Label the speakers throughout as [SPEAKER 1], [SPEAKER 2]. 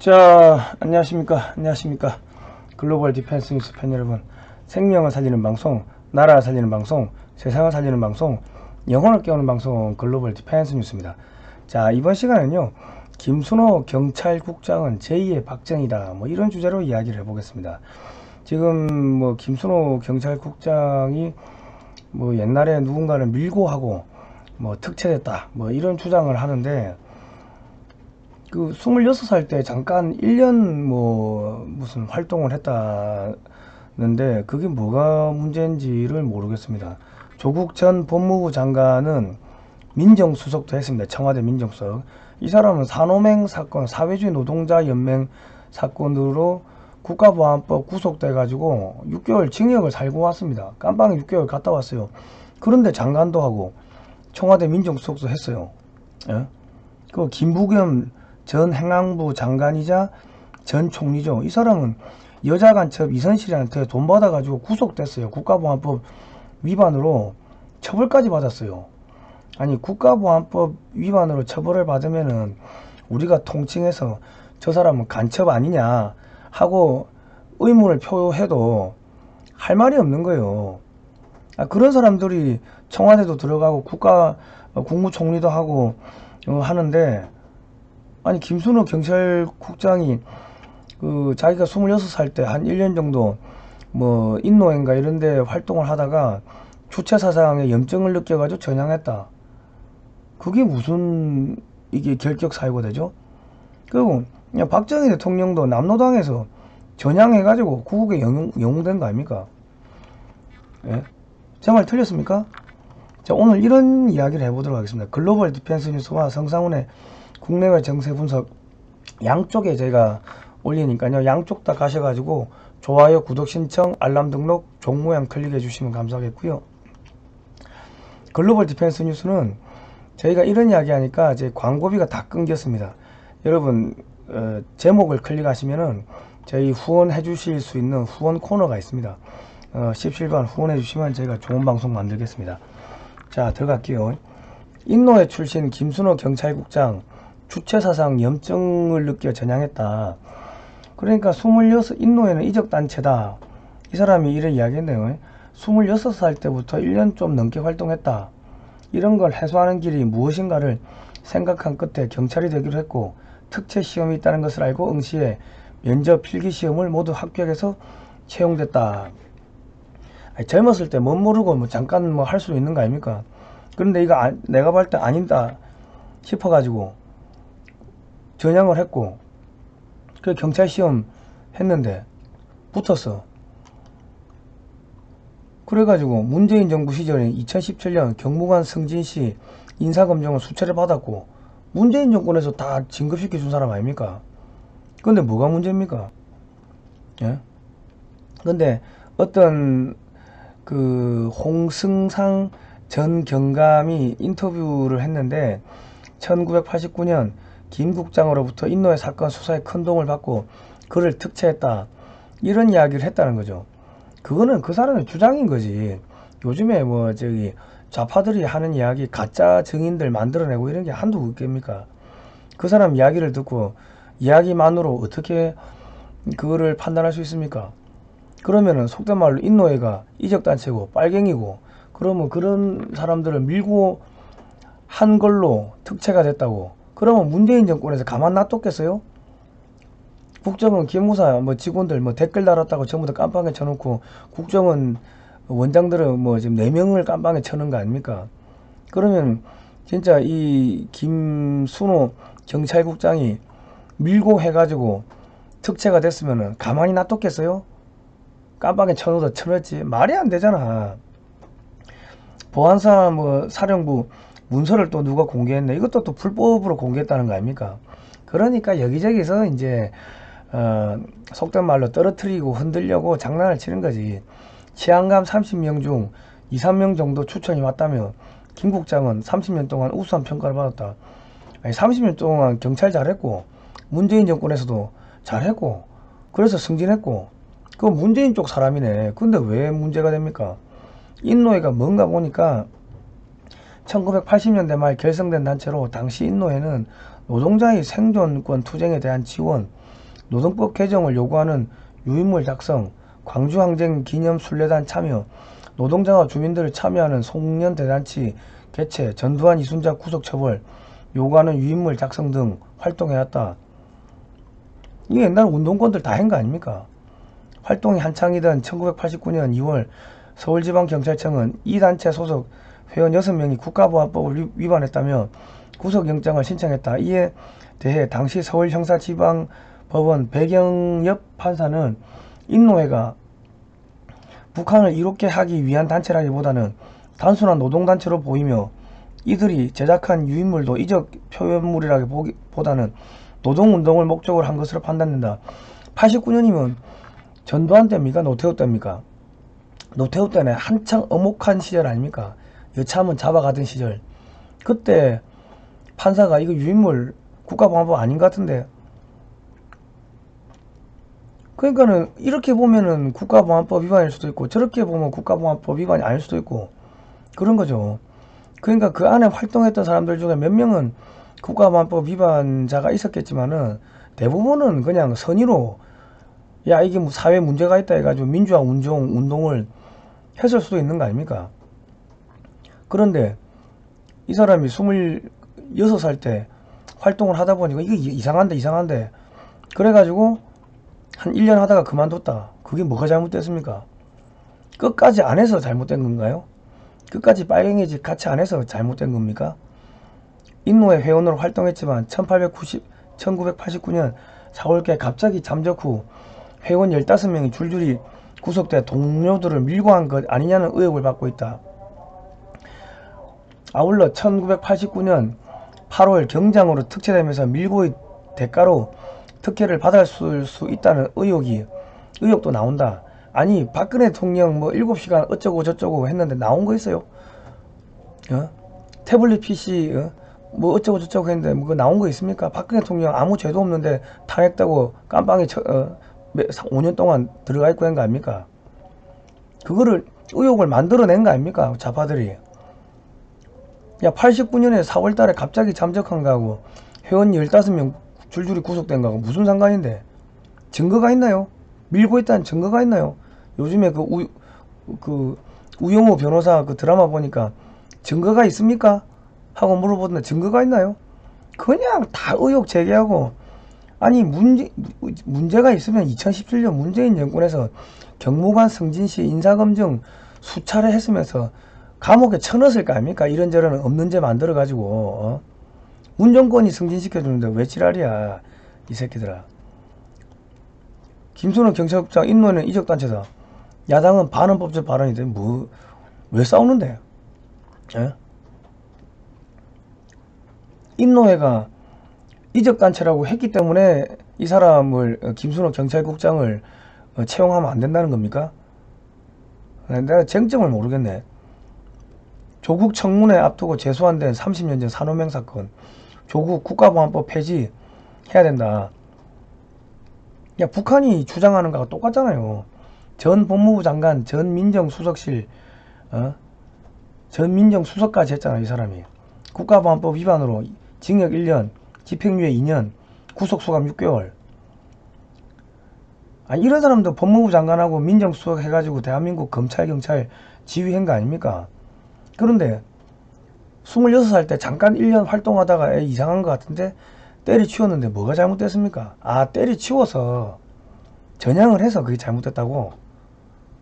[SPEAKER 1] 자, 안녕하십니까. 글로벌 디펜스 뉴스 팬 여러분. 생명을 살리는 방송, 나라를 살리는 방송, 세상을 살리는 방송, 영혼을 깨우는 방송, 글로벌 디펜스 뉴스입니다. 자, 이번 시간은요, 김순호 경찰국장은 제2의 박정희다. 뭐 이런 주제로 이야기를 해보겠습니다. 지금 뭐 김순호 경찰국장이 뭐 옛날에 누군가를 밀고 하고 뭐 특채됐다. 뭐 이런 주장을 하는데, 그 26살 때 잠깐 1년 뭐 무슨 활동을 했다는데 그게 뭐가 문제인지를 모르겠습니다. 조국 전 법무부 장관은 민정수석도 했습니다. 청와대 민정수석. 이 사람은 산호맹 사건, 사회주의 노동자 연맹 사건으로 국가보안법 구속돼 가지고 6개월 징역을 살고 왔습니다. 깜빵에 6개월 갔다 왔어요. 그런데 장관도 하고 청와대 민정수석도 했어요. 예? 그 김부겸 전 행안부 장관이자 전 총리죠. 이 사람은 여자간첩 이선실한테 돈 받아가지고 구속됐어요. 국가보안법 위반으로 처벌까지 받았어요. 아니, 국가보안법 위반으로 처벌을 받으면은 우리가 통칭해서 저 사람은 간첩 아니냐 하고 의문을 표해도 할 말이 없는 거예요. 그런 사람들이 청와대도 들어가고 국무총리도 하고 하는데, 아니, 김순호 경찰국장이 자기가 26살 때 한 1년 정도 뭐 인노인가 이런데 활동을 하다가 주체사상에 염증을 느껴가지고 전향했다. 그게 무슨 이게 결격 사유가 되죠? 그리고 그냥 박정희 대통령도 남로당에서 전향해가지고 구국에 영웅된 거 아닙니까? 예? 제 말 틀렸습니까? 자, 오늘 이런 이야기를 해보도록 하겠습니다. 글로벌 디펜스 뉴스와 성상훈의 국내외 정세 분석 양쪽에 제가 올리니까요. 양쪽 다 가셔가지고 좋아요, 구독 신청, 알람 등록, 종 모양 클릭해 주시면 감사하겠고요. 글로벌 디펜스 뉴스는 저희가 이런 이야기 하니까 제 광고비가 다 끊겼습니다. 여러분 제목을 클릭하시면은 저희 후원해 주실 수 있는 후원 코너가 있습니다. 십실반 후원해 주시면 저희가 좋은 방송 만들겠습니다. 자, 들어갈게요. 인노회 출신 김순호 경찰국장 주체사상 염증을 느껴 전향했다. 그러니까 26 인노회는 이적단체다. 이 사람이 이래 이야기했네요. 26살 때부터 1년 좀 넘게 활동했다. 이런 걸 해소하는 길이 무엇인가를 생각한 끝에 경찰이 되기로 했고, 특채 시험이 있다는 것을 알고 응시해 면접 필기시험을 모두 합격해서 채용됐다. 아니, 젊었을 때 못 모르고 뭐 잠깐 뭐 할 수 있는 거 아닙니까? 그런데 이거 내가 볼 때 아니다 싶어가지고 전향을 했고, 그 경찰 시험 했는데 붙었어. 그래가지고 문재인 정부 시절에 2017년 경무관 승진시 인사검증을 수차례 받았고, 문재인 정권에서 다 진급시켜 준 사람 아닙니까? 근데 뭐가 문제입니까? 예? 근데 어떤 그 홍승상 전 경감이 인터뷰를 했는데 1989년 김 국장으로부터 인노회 사건 수사에 큰 도움을 받고 그를 특채했다. 이런 이야기를 했다는 거죠. 그거는 그 사람의 주장인 거지. 요즘에 뭐 저기 좌파들이 하는 이야기, 가짜 증인들 만들어내고 이런 게 한두 개입니까? 그 사람 이야기를 듣고 이야기만으로 어떻게 그거를 판단할 수 있습니까? 그러면은 속된 말로 인노회가 이적단체고 빨갱이고, 그러면 그런 사람들을 밀고 한 걸로 특채가 됐다고 그러면 문재인 정권에서 가만 놔뒀겠어요? 국정원 기무사 뭐 직원들 뭐 댓글 달았다고 전부 다 깜빵에 쳐놓고, 국정원 원장들은 뭐 지금 4명을 깜빵에 쳐놓은 거 아닙니까? 그러면 진짜 이 김순호 경찰국장이 밀고 해가지고 특채가 됐으면은 가만히 놔뒀겠어요? 깜빵에 쳐놓다 쳐놨지. 말이 안 되잖아. 보안사 뭐 사령부 문서를 또 누가 공개했네. 이것도 또 불법으로 공개했다는 거 아닙니까? 그러니까 여기저기서 이제 속된 말로 떨어뜨리고 흔들려고 장난을 치는 거지. 치안감 30명 중 2, 3명 정도 추천이 왔다면 김 국장은 30년 동안 우수한 평가를 받았다. 아니, 30년 동안 경찰 잘했고 문재인 정권에서도 잘했고 그래서 승진했고, 그 문재인 쪽 사람이네. 근데 왜 문제가 됩니까? 인노회가 뭔가 보니까 1980년대 말 결성된 단체로, 당시 인노회는 노동자의 생존권 투쟁에 대한 지원, 노동법 개정을 요구하는 유인물 작성, 광주항쟁 기념 순례단 참여, 노동자와 주민들을 참여하는 송년 대잔치 개최, 전두환 이순자 구속 처벌 요구하는 유인물 작성 등 활동해왔다. 이게 옛날 운동권들 다 한 거 아닙니까? 활동이 한창이던 1989년 2월 서울지방경찰청은 이 단체 소속 회원 6명이 국가보안법을 위반했다며 구속영장을 신청했다. 이에 대해 당시 서울형사지방법원 배경엽 판사는 인노회가 북한을 이롭게 하기 위한 단체라기보다는 단순한 노동단체로 보이며 이들이 제작한 유인물도 이적 표현물이라기보다는 노동운동을 목적으로 한 것으로 판단된다. 89년이면 전두환 때입니까? 노태우 때입니까? 노태우 때는 한창 엄혹한 시절 아닙니까? 여차하면 잡아가던 시절. 그때 판사가 이거 유인물 국가보안법 아닌 것 같은데, 그러니까는 이렇게 보면은 국가보안법 위반일 수도 있고 저렇게 보면 국가보안법 위반이 아닐 수도 있고 그런 거죠. 그러니까 그 안에 활동했던 사람들 중에 몇 명은 국가보안법 위반자가 있었겠지만은 대부분은 그냥 선의로 야 이게 뭐 사회 문제가 있다 해가지고 민주화 운동을 했을 수도 있는 거 아닙니까? 그런데 이 사람이 26살 때 활동을 하다 보니까 이게 이상한데 그래가지고 한 1년 하다가 그만뒀다. 그게 뭐가 잘못됐습니까? 끝까지 안 해서 잘못된 건가요? 끝까지 빨갱이짓 같이 안 해서 잘못된 겁니까? 인노회 회원으로 활동했지만 1989년 4월께 갑자기 잠적 후 회원 15명이 줄줄이 구속돼 동료들을 밀고 한 것 아니냐는 의혹을 받고 있다. 아울러 1989년 8월 경장으로 특채되면서 밀고의 대가로 특혜를 받을 수 있다는 의혹도 나온다. 아니 박근혜 대통령 뭐 7시간 어쩌고 저쩌고 했는데 나온 거 있어요? 태블릿 PC 뭐 어쩌고 저쩌고 했는데 뭐 나온 거 있습니까? 박근혜 대통령 아무 죄도 없는데 탄핵되고 깜빵에 5년 동안 들어가 있고 한 거 아닙니까? 그거를 의혹을 만들어낸 거 아닙니까? 좌파들이. 야 89년에 4월달에 갑자기 잠적한 거하고 회원 15명 줄줄이 구속된 거하고 무슨 상관인데? 증거가 있나요? 밀고 있다는 증거가 있나요? 요즘에 그 우영우 변호사 그 드라마 보니까 증거가 있습니까? 하고 물어보던데 증거가 있나요? 그냥 다 의혹 제기하고. 아니 문제가 있으면 2017년 문재인 정권에서 경무관 승진씨 인사검증 수차례 했으면서 감옥에 쳐넣었을 거 아닙니까? 이런저런 없는 죄 만들어 가지고 문정권이 승진시켜주는데 왜 지랄이야 이 새끼들아. 김순호 경찰국장 인노는 이적단체다. 야당은 반헌법적 발언이 돼. 뭐 왜 싸우는데? 에? 인노회가 이적단체라고 했기 때문에 이 사람을 김순호 경찰국장을 채용하면 안 된다는 겁니까? 내가 쟁점을 모르겠네. 조국 청문회 앞두고 재소환된 30년 전 산호명 사건, 조국 국가보안법 폐지 해야 된다. 야 북한이 주장하는 거하고 똑같잖아요. 전 법무부 장관, 전 민정수석실, 전 민정수석까지 했잖아 이 사람이. 국가보안법 위반으로 징역 1년, 집행유예 2년, 구속소감 6개월. 아니 이런 사람도 법무부 장관하고 민정수석 해가지고 대한민국 검찰 경찰 지휘한 거 아닙니까? 그런데 26살 때 잠깐 1년 활동하다가 이상한 것 같은데 때려치웠는데 뭐가 잘못됐습니까? 아 때려치워서 전향을 해서 그게 잘못됐다고?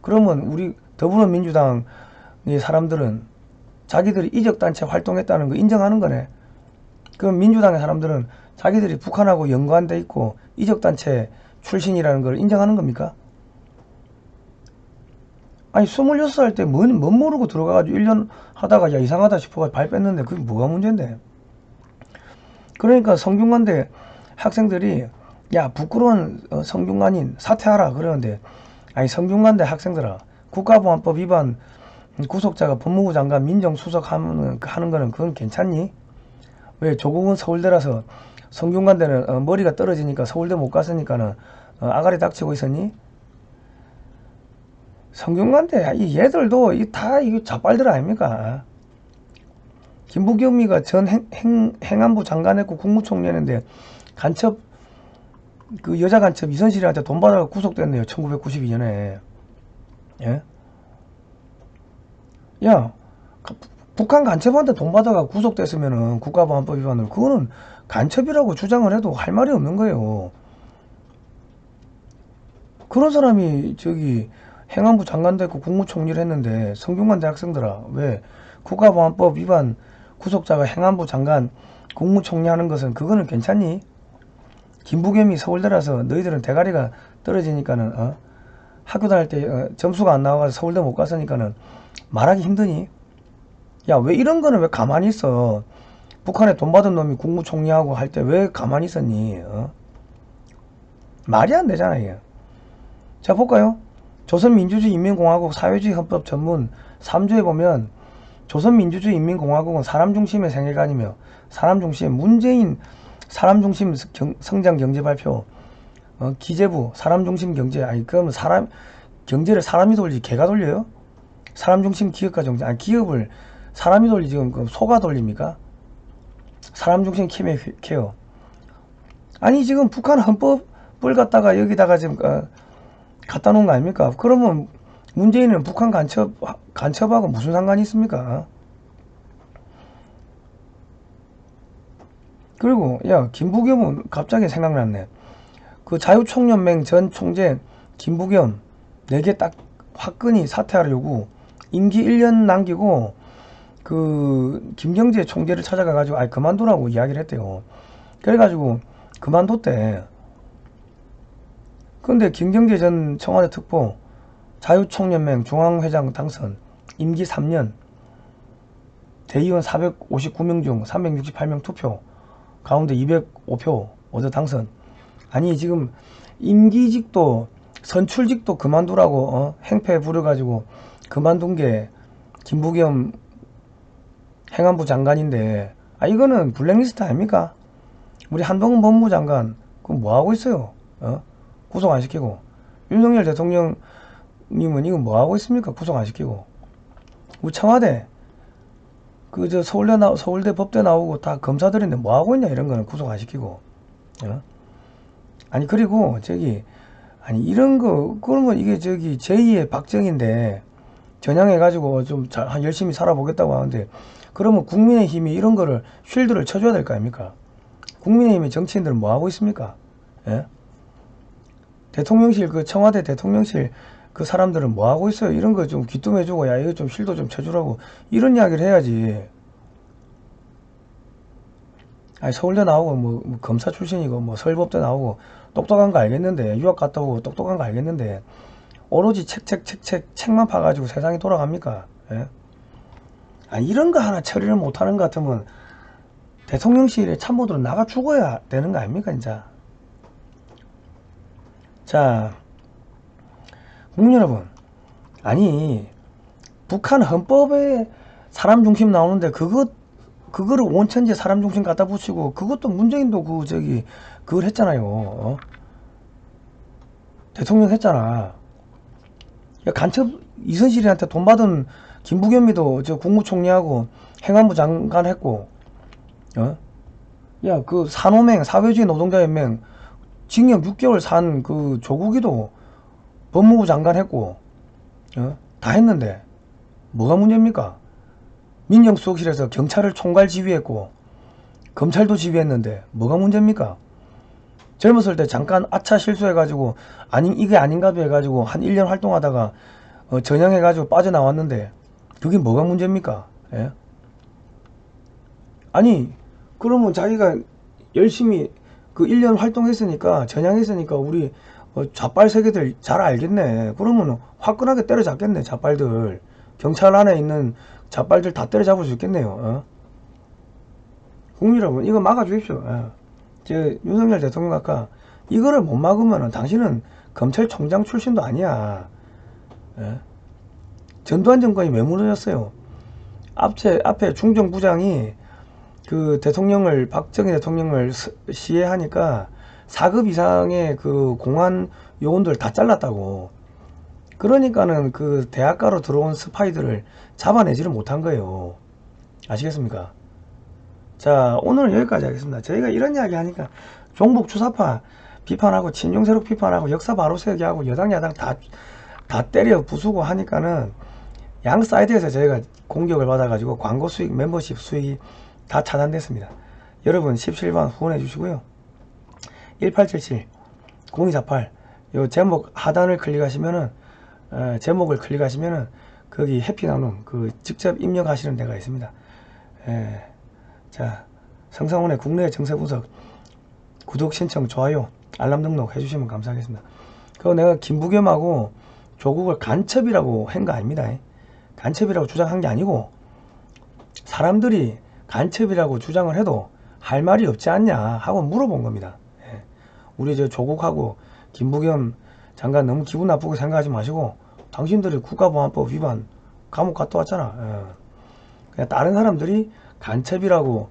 [SPEAKER 1] 그러면 우리 더불어민주당의 사람들은 자기들이 이적단체 활동했다는 거 인정하는 거네. 그럼 민주당의 사람들은 자기들이 북한하고 연관돼 있고 이적단체 출신이라는 걸 인정하는 겁니까? 아니 26살 때 뭔 모르고 들어가가지고 1년 하다가 야 이상하다 싶어가지고 발 뺐는데 그게 뭐가 문제인데? 그러니까 성균관대 학생들이 야 부끄러운 성균관인 사퇴하라 그러는데, 아니 성균관대 학생들아, 국가보안법 위반 구속자가 법무부 장관 민정수석 하는 거는 그건 괜찮니? 왜 조국은 서울대라서 성균관대는 머리가 떨어지니까 서울대 못 갔으니까는 아가리 닥치고 있었니? 성균관대 이 얘들도 다 이거 자빨들 아닙니까? 김부겸이가 전 행안부 장관 했고 국무총리 했는데 간첩 그 여자 간첩 이선실한테 돈 받아가 구속됐네요. 1992년에. 예? 야, 북한 간첩한테 돈 받아가 구속됐으면은 국가보안법 위반으로 그거는 간첩이라고 주장을 해도 할 말이 없는 거예요. 그런 사람이 저기 행안부 장관 됐고 국무총리를 했는데 성균관 대학생들아 왜 국가보안법 위반 구속자가 행안부 장관 국무총리 하는 것은 그거는 괜찮니? 김부겸이 서울대라서 너희들은 대가리가 떨어지니까는 학교 다닐 때 점수가 안 나와서 서울대 못 갔으니까는 말하기 힘드니? 야, 왜 이런 거는 왜 가만히 있어? 북한에 돈 받은 놈이 국무총리하고 할 때 왜 가만히 있었니? 말이 안 되잖아 이게. 자 볼까요? 조선민주주의 인민공화국 사회주의 헌법 전문 3조에 보면 조선민주주의 인민공화국은 사람중심의 생애관이며 사람중심 문재인 사람중심 성장경제발표 기재부 사람중심 경제 아니 그러면 사람 경제를 사람이 돌리지 개가 돌려요? 사람중심 기업가 정책 아니 기업을 사람이 돌리지 지금 그 소가 돌립니까? 사람중심 케어 아니 지금 북한 헌법을 갖다가 여기다가 지금 갖다 놓은 거 아닙니까? 그러면 문재인은 북한 간첩하고 무슨 상관이 있습니까? 그리고 야 김부겸은 갑자기 생각났네. 그 자유총연맹 전 총재 김부겸 4개 딱 화끈히 사퇴하려고 임기 1년 남기고 그 김경재 총재를 찾아가 가지고 그만두라고 이야기를 했대요. 그래가지고 그만뒀대. 근데 김경재 전 청와대 특보 자유총연맹 중앙회장 당선 임기 3년 대의원 459명 중 368명 투표 가운데 205표 얻어 당선. 아니 지금 임기직도 선출직도 그만두라고 행패 부려가지고 그만둔 게 김부겸 행안부 장관인데 이거는 블랙리스트 아닙니까? 우리 한동훈 법무부 장관 그거 뭐하고 있어요? 구속 안 시키고 윤석열 대통령님은 이거 뭐하고 있습니까? 구속 안 시키고 우리 청와대 그 저 서울대 법대 나오고 다 검사들인데 뭐하고 있냐 이런 거는 구속 안 시키고 아니 그리고 저기 아니 이런 거 그러면 이게 저기 제2의 박정희인데 전향해가지고 좀 열심히 살아보겠다고 하는데 그러면 국민의힘이 이런 거를 쉴드를 쳐줘야 될 거 아닙니까? 국민의힘의 정치인들은 뭐하고 있습니까? 예? 대통령실 그 청와대 대통령실 그 사람들은 뭐하고 있어요? 이런 거 좀 귀뚱해주고 야 이거 좀 쉴드 좀 쳐주라고 이런 이야기를 해야지. 아니 서울대 나오고 뭐 검사 출신이고 뭐 서울법대 나오고 똑똑한 거 알겠는데 유학 갔다 오고 똑똑한 거 알겠는데 오로지 책만 파가지고 세상이 돌아갑니까? 예? 이런 거 하나 처리를 못하는 것 같으면 대통령실에 참모들은 나가 죽어야 되는 거 아닙니까 진짜. 자 국민 여러분 아니 북한 헌법에 사람 중심 나오는데 그거를 원천지에 사람 중심 갖다 붙이고 그것도 문재인도 그걸 했잖아요. 대통령 했잖아. 야, 간첩 이선실이한테 돈 받은 김부겸이도 저 국무총리하고 행안부 장관 했고 야 그 산호맹 사회주의 노동자연맹 징역 6개월 산 그 조국이도 법무부 장관 했고 다 했는데 뭐가 문제입니까? 민정수석실에서 경찰을 총괄 지휘했고 검찰도 지휘했는데 뭐가 문제입니까? 젊었을 때 잠깐 아차 실수해가지고 이게 아닌가도 해가지고 한 1년 활동하다가 전향해가지고 빠져나왔는데 그게 뭐가 문제입니까? 예? 아니 그러면 자기가 열심히 그 1년 활동했으니까 전향했으니까 우리 좌빨 세계들 잘 알겠네. 그러면 화끈하게 때려잡겠네. 좌빨들 경찰 안에 있는 좌빨들 다 때려잡을 수 있겠네요. 국민 여러분 이거 막아주십시오. 저 윤석열 대통령 아까 이거를 못 막으면 당신은 검찰총장 출신도 아니야. 전두환 정권이 왜 무너졌어요? 앞에 중정부장이 그 대통령을 박정희 대통령을 시해하니까 4급 이상의 그 공안 요원들 다 잘랐다고. 그러니까는 그 대학가로 들어온 스파이들을 잡아내지를 못한 거예요. 아시겠습니까? 자 오늘은 여기까지 하겠습니다. 저희가 이런 이야기 하니까 종북 주사파 비판하고 친중세력 비판하고 역사 바로 세우기하고 여당 야당 다 때려 부수고 하니까는 양 사이드에서 저희가 공격을 받아가지고 광고 수익, 멤버십 수익이 다 차단됐습니다. 여러분 17번 후원해 주시고요. 1877 0248 요 제목 하단을 클릭하시면은 제목을 클릭하시면은 거기 해피나눔 그 직접 입력하시는 데가 있습니다. 자, 성상훈의 국내 정세 분석 구독 신청 좋아요 알람 등록 해주시면 감사하겠습니다. 그거 내가 김부겸하고 조국을 간첩이라고 한 거 아닙니다. 간첩이라고 주장한 게 아니고 사람들이 간첩이라고 주장을 해도 할 말이 없지 않냐 하고 물어본 겁니다. 우리 저 조국하고 김부겸 장관 너무 기분 나쁘게 생각하지 마시고 당신들이 국가보안법 위반 감옥 갔다 왔잖아. 그냥 다른 사람들이 간첩이라고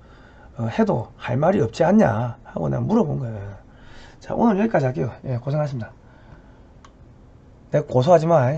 [SPEAKER 1] 해도 할 말이 없지 않냐 하고 내가 물어본 거예요. 자, 오늘 여기까지 할게요. 고생하셨습니다. 내가 고소하지 마.